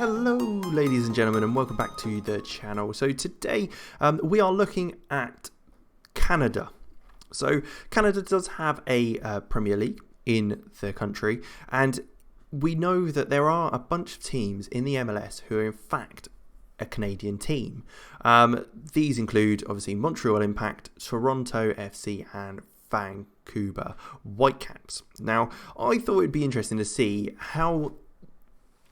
Hello ladies and gentlemen, and welcome back to the channel. So today we are looking at Canada. So Canada does have a Premier League in the country, and we know that there are a bunch of teams in the MLS who are in fact a Canadian team. These include obviously Montreal Impact, Toronto FC and Vancouver Whitecaps. Now I thought it'd be interesting to see how,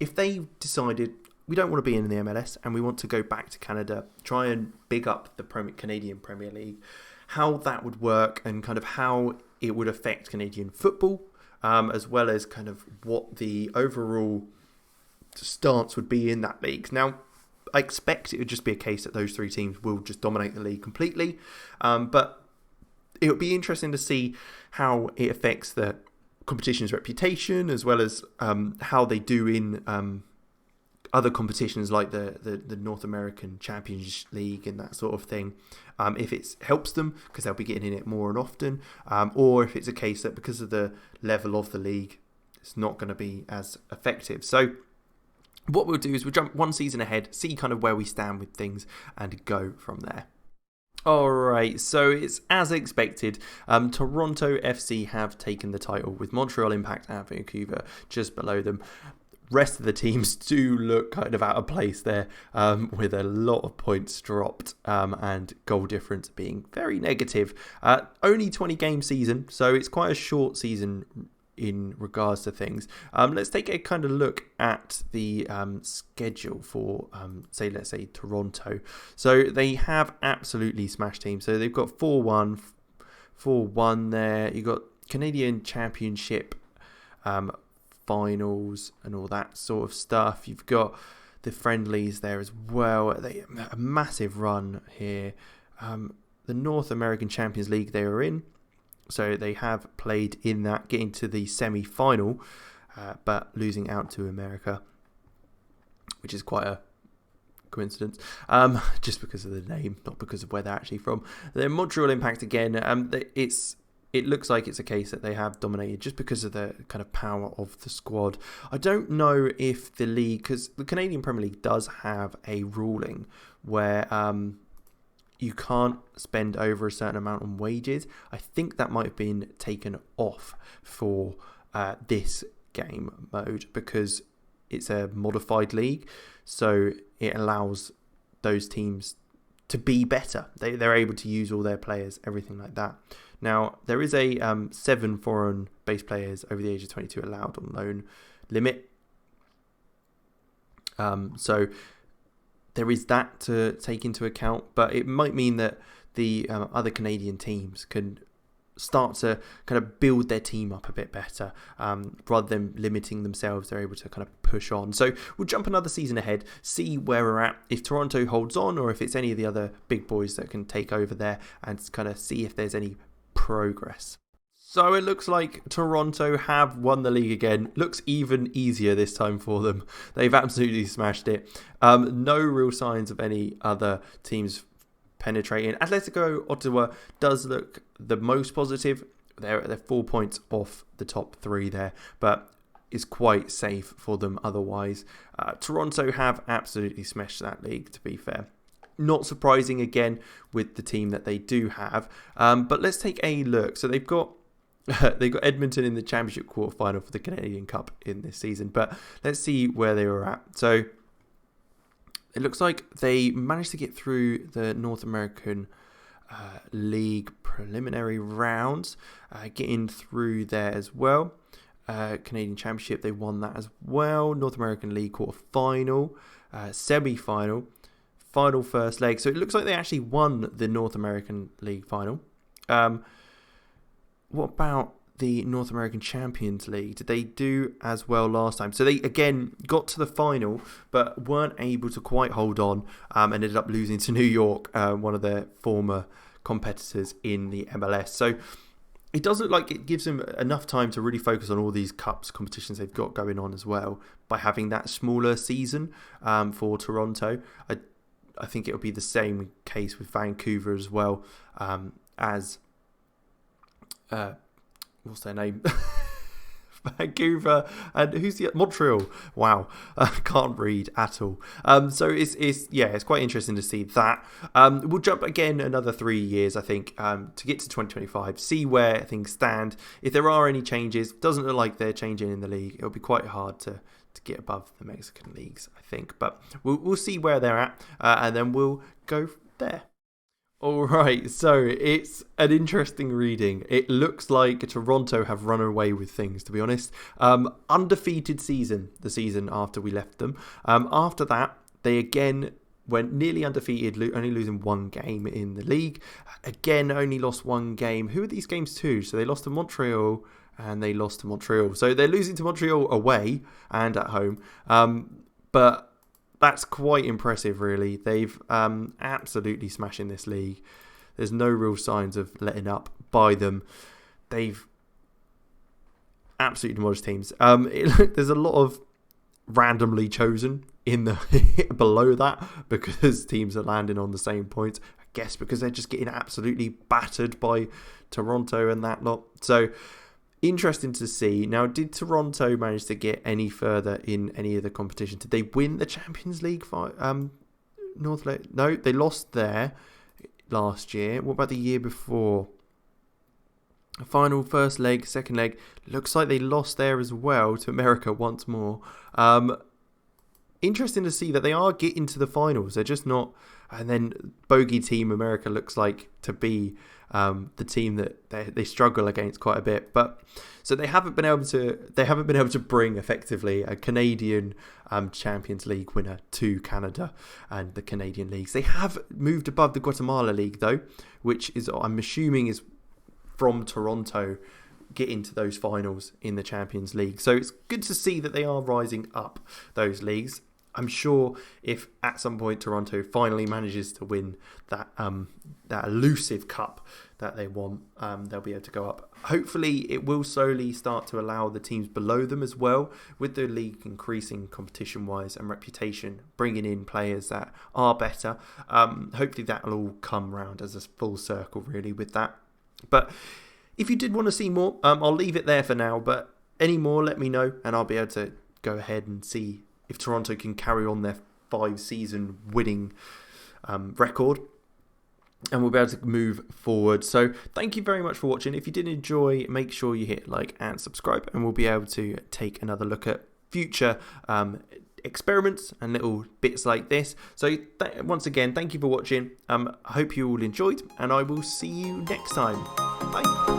if they decided we don't want to be in the MLS and we want to go back to Canada, try and big up the Canadian Premier League, how that would work and kind of how it would affect Canadian football, as well as kind of what the overall stance would be in that league. Now, I expect it would just be a case that those three teams will just dominate the league completely, but it would be interesting to see how it affects the competition's reputation, as well as how they do in other competitions like the North American Champions League and that sort of thing. If it helps them because they'll be getting in it more and often, or if it's a case that because of the level of the league, it's not going to be as effective. So what we'll do is we'll jump one season ahead, see kind of where we stand with things, and go from there. Alright, so it's as expected. Toronto FC have taken the title with Montreal Impact and Vancouver just below them. Rest of the teams do look kind of out of place there, with a lot of points dropped and goal difference being very negative. Only 20 game season, so it's quite a short season in regards to things. Let's take a kind of look at the schedule for, let's say Toronto. So they have absolutely smashed teams. So they've got 4-1 there. You've got Canadian Championship finals and all that sort of stuff. You've got the friendlies there as well. A massive run here. The North American Champions League they are in. So they have played in that, getting to the semi-final, but losing out to America, which is quite a coincidence, just because of the name, not because of where they're actually from. The Montreal Impact again, it looks like it's a case that they have dominated just because of the kind of power of the squad. I don't know if the league, because the Canadian Premier League does have a ruling where you can't spend over a certain amount on wages. I think that might have been taken off for this game mode because it's a modified league. So it allows those teams to be better. They're able to use all their players, everything like that. Now, there is a 7 foreign-based players over the age of 22 allowed on loan limit. So there is that to take into account, but it might mean that the other Canadian teams can start to kind of build their team up a bit better, rather than limiting themselves. They're able to kind of push on. So we'll jump another season ahead, see where we're at, if Toronto holds on or if it's any of the other big boys that can take over there, and kind of see if there's any progress. So it looks like Toronto have won the league again. Looks even easier this time for them. They've absolutely smashed it. No real signs of any other teams penetrating. Atletico Ottawa does look the most positive. They're 4 points off the top 3 there, but is quite safe for them otherwise. Toronto have absolutely smashed that league, to be fair. Not surprising again with the team that they do have. But let's take a look. So they've got Edmonton in the Championship quarterfinal for the Canadian Cup in this season. But let's see where they were at. So it looks like they managed to get through the North American League preliminary rounds, getting through there as well. Canadian Championship, they won that as well. North American League quarterfinal, semi-final, final first leg. So it looks like they actually won the North American League final. What about the North American Champions League? Did they do as well last time? So they again got to the final, but weren't able to quite hold on. Ended up losing to New York, one of their former competitors in the MLS. So it does look like it gives them enough time to really focus on all these cups competitions they've got going on as well, by having that smaller season for Toronto. I think it'll be the same case with Vancouver as well, as what's their name? Vancouver, and who's the Montreal? Wow, can't read at all. So it's quite interesting to see that. We'll jump again another 3 years, I think, to get to 2025, see where things stand. If there are any changes, doesn't look like they're changing in the league. It'll be quite hard to get above the Mexican leagues, I think, but we'll see where they're at, and then we'll go there. All right, so it's an interesting reading. It looks like Toronto have run away with things, to be honest. Undefeated season, the season after we left them. After that, they again went nearly undefeated, only losing one game in the league. Again, only lost one game. Who are these games to? So they lost to Montreal and they lost to Montreal. So they're losing to Montreal away and at home. But that's quite impressive, really. They've absolutely smashing this league. There's no real signs of letting up by them. They've absolutely demolished teams. There's a lot of randomly chosen in the below that because teams are landing on the same points. I guess because they're just getting absolutely battered by Toronto and that lot. So interesting to see. Now, did Toronto manage to get any further in any of the competition? Did they win the Champions League? No, they lost there last year. What about the year before? Final, first leg, second leg. Looks like they lost there as well to America once more. Interesting to see that they are getting to the finals. They're just not. And then bogey team America looks like to be the team that they struggle against quite a bit. But so they haven't been able to bring effectively a Canadian Champions League winner to Canada and the Canadian leagues. They have moved above the Guatemala League though, which is, I'm assuming, is from Toronto getting to those finals in the Champions League. So it's good to see that they are rising up those leagues. I'm sure if at some point Toronto finally manages to win that elusive cup that they want, they'll be able to go up. Hopefully it will slowly start to allow the teams below them as well, with the league increasing competition-wise and reputation, bringing in players that are better. Hopefully that will all come round as a full circle really with that. But if you did want to see more, I'll leave it there for now. But any more, let me know and I'll be able to go ahead and see if Toronto can carry on their 5-season winning record, and we'll be able to move forward. So thank you very much for watching. If you did enjoy, make sure you hit like and subscribe, and we'll be able to take another look at future experiments and little bits like this. So once again, thank you for watching. I hope you all enjoyed, and I will see you next time. Bye.